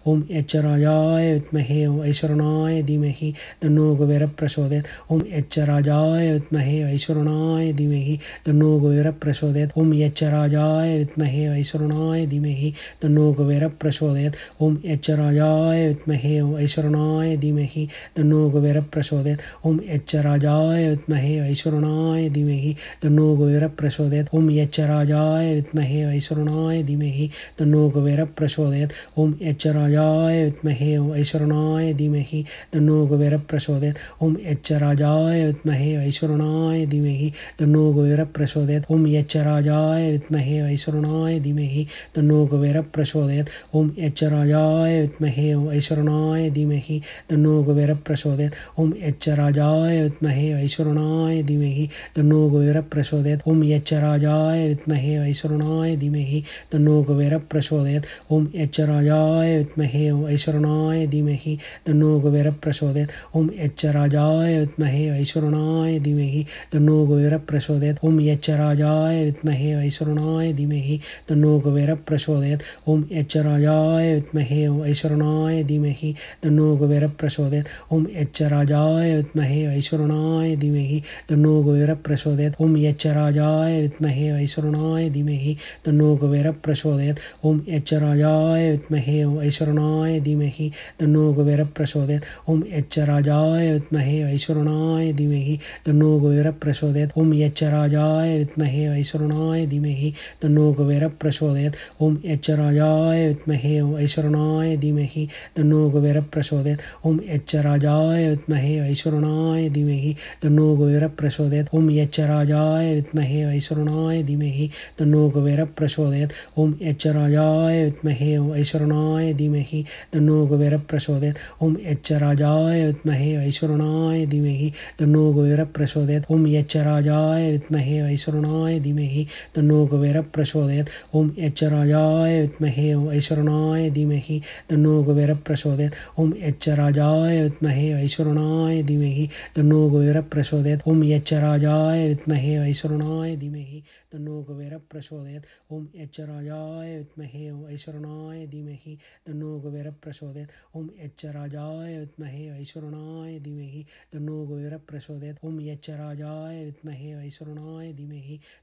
ओम H राजाय विद्महे ऐश्वर्याय धीमहि तन्नो कुबेरः प्रचोदयात्। ओम एच राजाय विद्महे ऐश्वर्याय धीमहि तन्नो कुबेरः प्रचोदयात्। ओम एच राजाय विद्महे ऐश्वर्याय धीमहि तन्नो कुबेरः प्रचोदयात्। ओम एच राजाय विद्महे ऐश्वर्याय धीमहि तन्नो कुबेरः प्रचोदयात्। ओम एच राजाय विद्महे ऐश्वर्याय धीमहि तन्नो कुबेरः प्रचोदयात्। ओम एच राजाय विद्महे ऐश्वर्याय धीमहि तन्नो कुबेरः प्रचोदयात्। ओम एच राजाय विद्महे ऐश्वर्याय धीमहि तन्नो कुबेरः प्रचोदयात्। ओम एच राजाय विद्महे ऐश्वर्याय धीमहि तन्नो कुबेरः प्रचोदयात्। ओम एच राजाय विद्महे ऐश्वर्याय धीमहि तन्नो कुबेरः प्रचोदयात्। ओम एच राजाय विद्महे ऐश्वर्याय धीमहि तन्नो कुबेरः प्रचोदयात्। ओम एच राजाय विद्महे ऐश्वर्याय धीमहि तन्नो कुबेरः प्रचोदयात्। ओम एच राजाय विद्महे ऐश्वर्याय धीमहि तन्नो कुबेरः प्रचोदयात्। ओम एच राजाय विद्महे ऐश्वर्याय धीमहि तन्नो कुबेरः प्रचोदयात्। ओम एच राजाय विद्महे ऐश्वर्याय धीमहि तन्नो कुबेरः प्रचोदयात्। ओम एच राजाय विद्महे ऐश्वर्याय धीमहि तन्नो कुबेरः प्रचोदयात्। ओम एच राजाय विद्महे ऐश्वर्याय धीमहि तन्नो कुबेरः प्रचोदयात्। ओम एच राजाय विद्महे ऐश्वर्याय धीमहि तन्नो कुबेरः प्रचोदयात्। ओम एच राजाय विद्महे ऐश्वर्याय धीमहि तन्नो कुबेरः प्रचोदयात्। ओम एच राजाय विद्महे ऐश्वर्याय धीमहि तन्नो कुबेरः प्रचोदयात्। ओम एच राजाय विद्महे ऐश्वर्याय धीमहि तन्नो कुबेरः प्रचोदयात्। ओम एच राजाय विद्महे ऐश्वर्याय धीमहि तन्नो कुबेरः प्रचोदयात्। ओम एच राजाय विद्महे ऐश्वर्याय धीमहि तन्नो कुबेरः प्रचोदयात्। ओम एच राजाय विद्महे ऐश्वर्याय धीमहि तन्नो कुबेरः प्रचोदयात्। ओम एच राजाय विद्महे ऐश्वर्याय धीमहि तन्नो कुबेरः प्रचोदयात्। ओम एच राजाय विद्महे ऐश्वर्याय धीमहि तन्नो कुबेरः प्रचोदयात्। ओम एच राजाय विद्महे ऐश्वर्याय धीमहि तन्नो कुबेरः प्रचोदयात्। ओम एच राजाय विद्महे ऐश्वर्याय धीमहि तन्नो कुबेरः प्रचोदयात्। ओम एच राजाय विद्महे ऐश्वर्याय धीमहि तन्नो कुबेरः प्रचोदयात्। ओम एच राजाय विद्महे ऐश्वर्याय धीमहि तन्नो कुबेरः प्रचोदयात्। ओम एच राजाय विद्महे ऐश्वर्याय धीमहि तन्नो कुबेरः प्रचोदयात्। ओम एच राजाय विद्महे ऐश्वर्याय धीमहि तन्नो कुबेरः प्रचोदयात्। ओम एच राजाय विद्महे ऐश्वर्याय धीमहि तन्नो कुबेरः प्रचोदयात्। ओम एच राजाय विद्महे ऐश्वर्याय धीमहि तन्नो कुबेरः प्रचोदयात्। ओम एच राजाय विद्महे ऐश्वर्याय धीमहि तन्नो कुबेरः प्रचोदयात्। ओम एच राजाय विद्महे ऐश्वर्याय धीमहि तन्नो कुबेरः प्रचोदयात्। ओम एच राजाय विद्महे ऐश्वर्याय धीमहि तन्नो कुबेरः प्रचोदयात्। ओम एच राजाय विद्महे ऐश्वर्याय धीमहि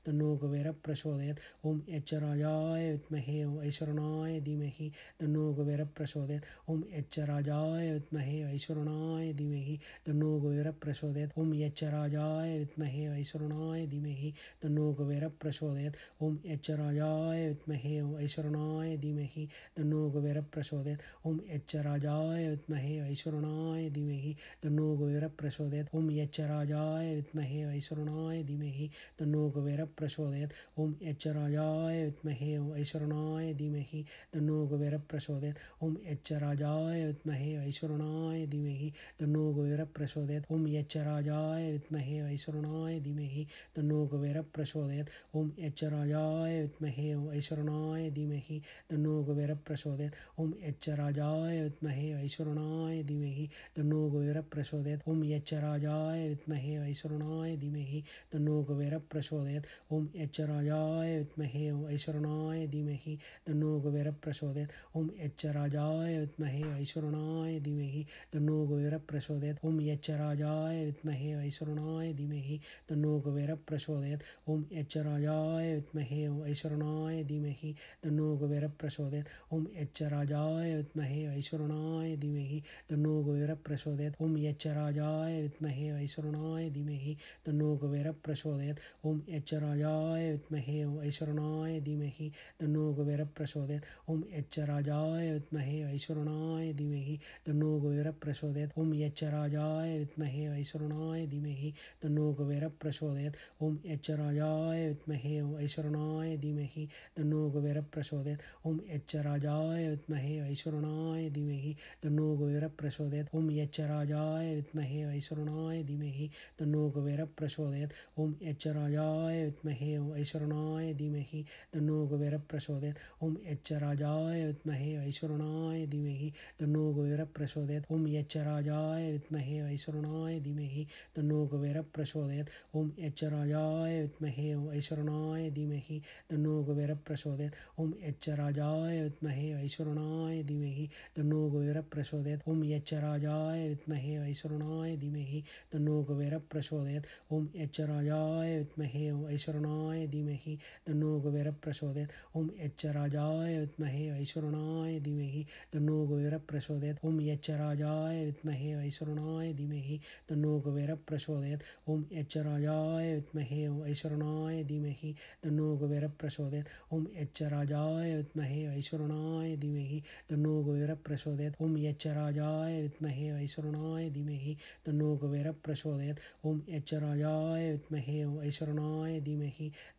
तन्नो कुबेरः प्रचोदयात्। ओम एच राजाय विद्महे ऐश्वर्याय धीमहि तन्नो कुबेरः प्रचोदयात्। ओम एच राजाय विद्महे ऐश्वर्याय धीमहि तन्नो कुबेरः प्रचोदयात्। ओम एच राजाय विद्महे ऐश्वर्याय धीमहि तन्नो कुबेरः प्रचोदयात्। ओम एच राजाय विद्महे ऐश्वर्याय धीमहि तन्नो कुबेरः प्रचोदयात्। ओम एच राजाय विद्महे ऐश्वर्याय धीमहि तन्नो कुबेरः प्रचोदयात्। ओम एच राजाय विद्महे ऐश्वर्याय धीमहि तन्नो कुबेरः प्रचोदयात्। ओम एच राजाय विद्महे ऐश्वर्याय धीमहि तन्नो कुबेरः प्रचोदयात्। ओम एच राजाय विद्महे ऐश्वर्याय धीमहि तन्नो कुबेरः प्रचोदयात्। ओम एच राजाय विद्महे ऐश्वर्याय धीमहि तन्नो कुबेरः प्रचोदयात्। ओम एच राजाय विद्महे ऐश्वर्याय धीमहि तन्नो कुबेरः प्रचोदयात्। ओम एच राजाय विद्महे ऐश्वर्याय धीमहि तन्नो कुबेरः प्रचोदयात्। ओम एच राजाय विद्महे ऐश्वर्याय धीमहि तन्नो कुबेरः प्रचोदयात्। ओम एच राजाय विद्महे ऐश्वर्याय धीमहि तन्नो कुबेरः प्रचोदयात्। ओम एच राजाय विद्महे ऐश्वर्याय धीमहि तन्नो कुबेरः प्रचोदयात्। ओम एच राजाय विद्महे ऐश्वर्याय धीमहि तन्नो कुबेरः प्रचोदयात्। ओम एच राजाय विद्महे ऐश्वर्याय धीमहि तन्नो कुबेरः प्रचोदयात्। ओम एच राजाय विद्महे ऐश्वर्याय धीमहि तन्नो कुबेरः प्रचोदयात्। ओम एच राजाय विद्महे ऐश्वर्याय धीमहि तन्नो कुबेरः प्रचोदयात्। ओम एच राजाय विद्महे ऐश्वर्याय धीमहि तन्नो कुबेरः प्रचोदयात्। ओम एच राजाय विद्महे ऐश्वर्याय धीमहि तन्नो कुबेरः प्रचोदयात्। ओम एच राजाय विद्महे ऐश्वर्याय धीमहि तन्नो कुबेरः प्रचोदयात्। ओम एच राजाय विद्महे ऐश्वर्याय धीमहि तन्नो कुबेरः प्रचोदयात्। ओम एच राजाय विद्महे ऐश्वर्याय धीमहि तन्नो कुबेरः प्रचोदयात्। ओम एच राजाय विद्महे ऐश्वर्याय धीमहि तन्नो कुबेरः प्रचोदयात्। ओम एच राजाय विद्महे ऐश्वर्याय वैश्वरणाय धीमहि तन्नो कुबेरः प्रचोदयात्। ओम यक्षराजाय विद्महे वैश्वरणाय धीमहि तन्नो कुबेरः प्रचोदयात्। ओम यक्षराजाय विद्महे वैश्वरणाय धीमहि तन्नो कुबेरः प्रचोदयात्। ओम यक्षराजाय विद्महे वैश्वरणाय धीमहि तन्नो कुबेरः प्रचोदयात्। ओम यक्षराजाय विद्महे वैश्वरणाय धीमहि तन्नो कुबेरः प्रचोदयात्। ओम यक्षराजाय विद्महे वैश्वरणाय धीमहि तन्नो कुबेरः प्रचोदयात्। ओम यक्षराजाय विद्महे वैश्वरणाय धीमहि तन्नो कुबेरः प्रचोदयात्। ओम यक्षराजाय विद्महे वैश्वरणाय धीमहि तन्नो कुबेरः प्रचोदयात्। ओम यक्षराजाय विद्महे वैश्वरणाय धीमहि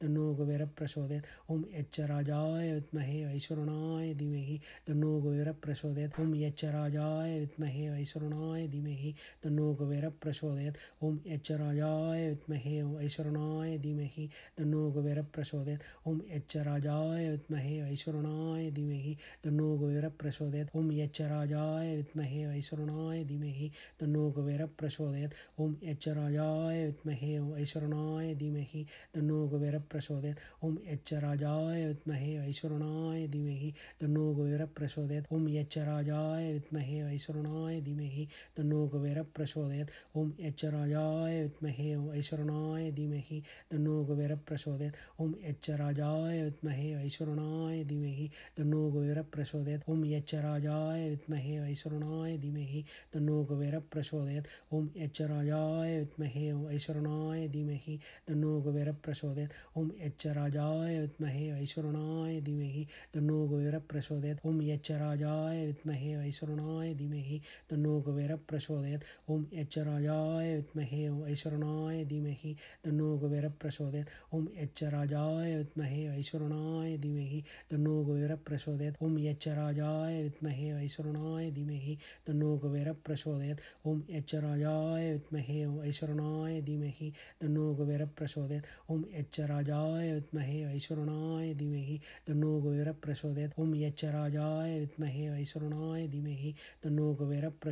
तन्नो कुबेरः प्रचोदयात्। ओम यक्षराजाय विद्महे वैश्वरणाय धीमहि तन्नो कुबेरः प्रचोदयात्। ओम यक्षराजाय विद्महे वैश्वरणाय धीमहि तन्नो कुबेरः प्रचोदयात्। ओम यक्षराजाय विद्महे वैश्वरणाय धीमहि तन्नो कुबेरः प्रचोदयात्। ओम यक्षराजाय विद्महे वैश्वरणाय धीमहि तन्नो कुबेरः प्रचोदयात्। ओम यक्षराजाय विद्महे वैश्वरणाय धीमहि तन्नो कुबेरः प्रचोदयात्। ओम यक्षराजाय विद्महे वैश्वरणाय धीमहि तन्नो कुबेरः प्रचोदयात्। ओम यक्षराजाय विद्महे वैश्वरणाय धीमहि तन्नो कुबेरः प्रचोदयात्। ओम यक्षराजाय विद्महे वैश्वरणाय धीमहि तन्नो कुबेरः प्रचोदयात्। ओम यक्षराजाय विद्महे वैश्वरणाय धीमहि तन्नो कुबेरः प्रचोदयात्। ओम यक्षराजाय विद्महे वैश्वरणाय धीमहि तन्नो कुबेरः प्रचोदयात्। ओम यक्षराजाय विद्महे वैश्वरणाय धीमहि तन्नो कुबेरः प्रचोदयात्। ओम यक्षराजाय विद्महे वैश्वरणाय धीमहि तन्नो कुबेरः प्रचोदयात्। ओम यक्षराजाय विद्महे वैश्वरणाय धीमहि तन्नो कुबेरः प्रचोदयात्। ओम यक्षराजाय विद्महे वैश्वरणाय धीमहि तन्नो कुबेरः प्रचोदयात्। ओम यक्षराजाय विद्महे वैश्वरणाय धीमहि तन्नो कुबेरः प्रचोदयात्। ओम यक्षराजाय विद्महे वैश्वरणाय धीमहि तन्नो कुबेरः प्रचोदयात्। ओम यक्षराजाय विद्महे वैश्वरणाय धीमहि तन्नो कुबेरः प्रचोदयात्। ओम यक्षराजाय विद्महे वैश्वरणाय धीमहि तन्नो कुबेरः प्रचोदयात्। ओम यक्षराजाय विद्महे वैश्वरणाय धीमहि तन्नो कुबेरः प्रचोदयात्। ओम यक्षराजाय विद्महे वैश्वरणाय धीमहि तन्नो कुबेरः प्रचोदयात्। ओम यक्षराजाय विद्महे वैश्वरणाय धीमहि तन्नो कुबेरः प्रचोदयात्। ओम यक्षराजाय विद्महे वैश्वरणाय धीमहि तन्नो कुबेरः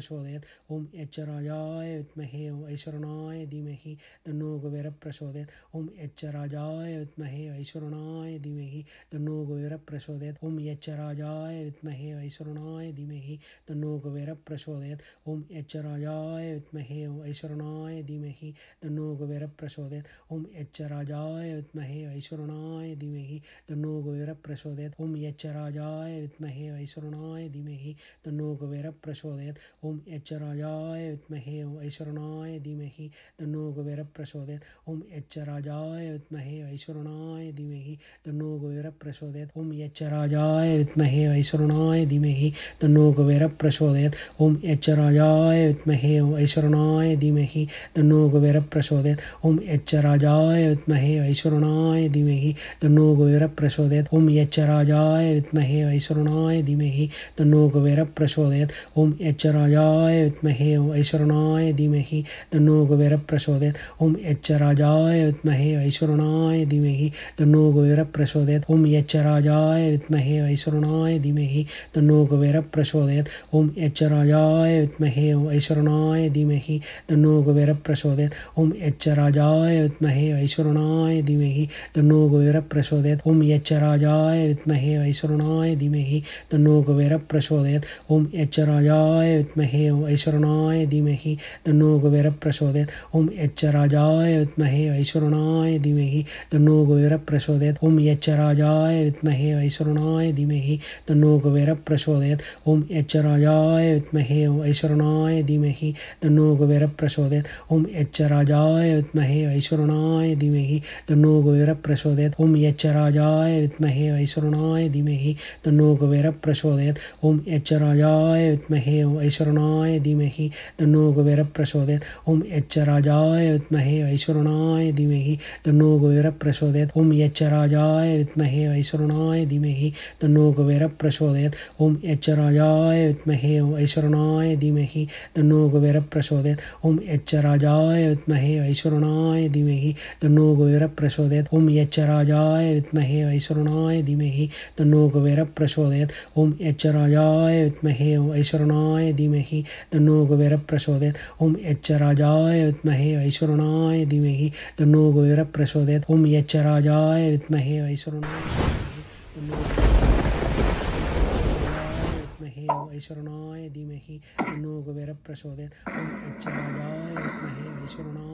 प्रचोदयात्। ओम यक्षराजाय विद्महे वैश्वरणाय धीमहि तन्नो कुबेरः प्रचोदयात्। ओम यक्षराजाय विद्महे वैश्वरणाय धीमहि तन्नो कुबेरः प्रचोदयात्। ओम यक्षराजाय विद्महे वैश्वरणाय धीमहि तन्नो कुबेरः प्रचोदयात्। ओम यक्षराजाय विद्महे वैश्वरणाय धीमहि तन्नो कुबेरः प्रचोदयात्। ओम यक्षराजाय विद्महे वैश्वरणाय धीमहि तन्नो कुबेरः प्रचोदयात्। ओम यक्षराजाय विद्महे वैश्वरणाय धीमहि तन्नो कुबेरः प्रचोदयात्। ओम यक्षराजाय विद्महे वैश्वरणाय धीमहि तन्नो कुबेरः प्रचोदयात्। ओम यक्षराजाय विद्महे वैश्वरणाय धीमहि तन्नो कुबेरः प्रचोदयात्। ओम यक्षराजाय विद्महे वैश्वरणाय धीमहि तन्नो कुबेरः प्रचोदयात्। ओम यक्षराजाय विद्महे वैश्वरणाय धीमहि तन्नो कुबेरः प्रचोदयात्। ओम यक्षराजाय विद्महे वैश्वरणाय धीमहि तन्नो कुबेरः प्रचोदयात्। ओम यक्षराजाय विद्महे वैश्वरणाय धीमहि तन्नो कुबेरः प्रचोदयात्। ओम यक्षराजाय विद्महे वैश्वरणाय धीमहि तन्नो कुबेरः प्रचोदयात्। ओम यक्षराजाय विद्महे वैश्वरणाय धीमहि तन्नो कुबेरः प्रचोदयात्। ओम यक्षराजाय विद्महे वैश्वरणाय धीमहि तन्नो कुबेरः प्रचोदयात्। ओम यक्षराजाय विद्महे वैश्वरणाय धीमहि तन्नो कुबेरः प्रचोदयात्। ओम यक्षराजाय विद्महे वैश्वरणाय धीमहि तन्नो कुबेरः प्रचोदयात्। ओम यक्षराजाय विद्महे वैश्वरणाय धीमहि तन्नो कुबेरः प्रचोदयात्। ओम यक्षराजाय विद्महे वैश्वरणाय धीमहि तन्नो कुबेरः प्रचोदयात्। ओम यक्षराजाय विद्महे वैश्वरणाय धीमहि तन्नो कुबेरः प्रचोदयात्। ओम यक्षराजाय विद्महे वैश्वरणाय धीमहि तन्नो कुबेरः प्रचोदयात्। ओम यक्षराजाय विद्महे वैश्वरणाय धीमहि तन्नो कुबेरः प्रचोदयात्। ओम यक्षराजाय विद्महे वैश्वरणाय धीमहि तन्नो कुबेरः प्रचोदयात्। ओम यक्षराजाय विद्महे वैश्वरणाय धीमहि तन्नो कुबेरः प्रचोदयात्। ओम यक्षराजाय विद्महे वैश्वरणाय धीमहि तन्नो कुबेरः प्रचोदयात्। ओम यक्षराजाय विद्महे वैश्वरणाय धीमहि तन्नो कुबेरः प्रचोदयात्। ओम यक्षराजाय विद्महे वैश्वरणाय धीमहि तन्नो कुबेरः प्रचोदयात्। ओम यक्षराजाय विद्महे वैश्वरणाय धीमहि तन्नो कुबेरः प्रचोदयात्। ओम यक्षराजाय विद्महे वैश्वरणाय धीमहि तन्नो कुबेरः प्रचोदयात्। ओम यक्षराजाय विद्महे वैश्वरणाय धीमहि तन्नो कुबेरः प्रचोदयात्। ओम यक्षराजाय विद्महे वैश्वरणाय धीमहि तन्नो कुबेरः ऐश्वर्णाय धीमहि तन्नो कुबेरः प्रचोदयात्। ओम यच्च राजाय विद्महे ऐश्वर्णाय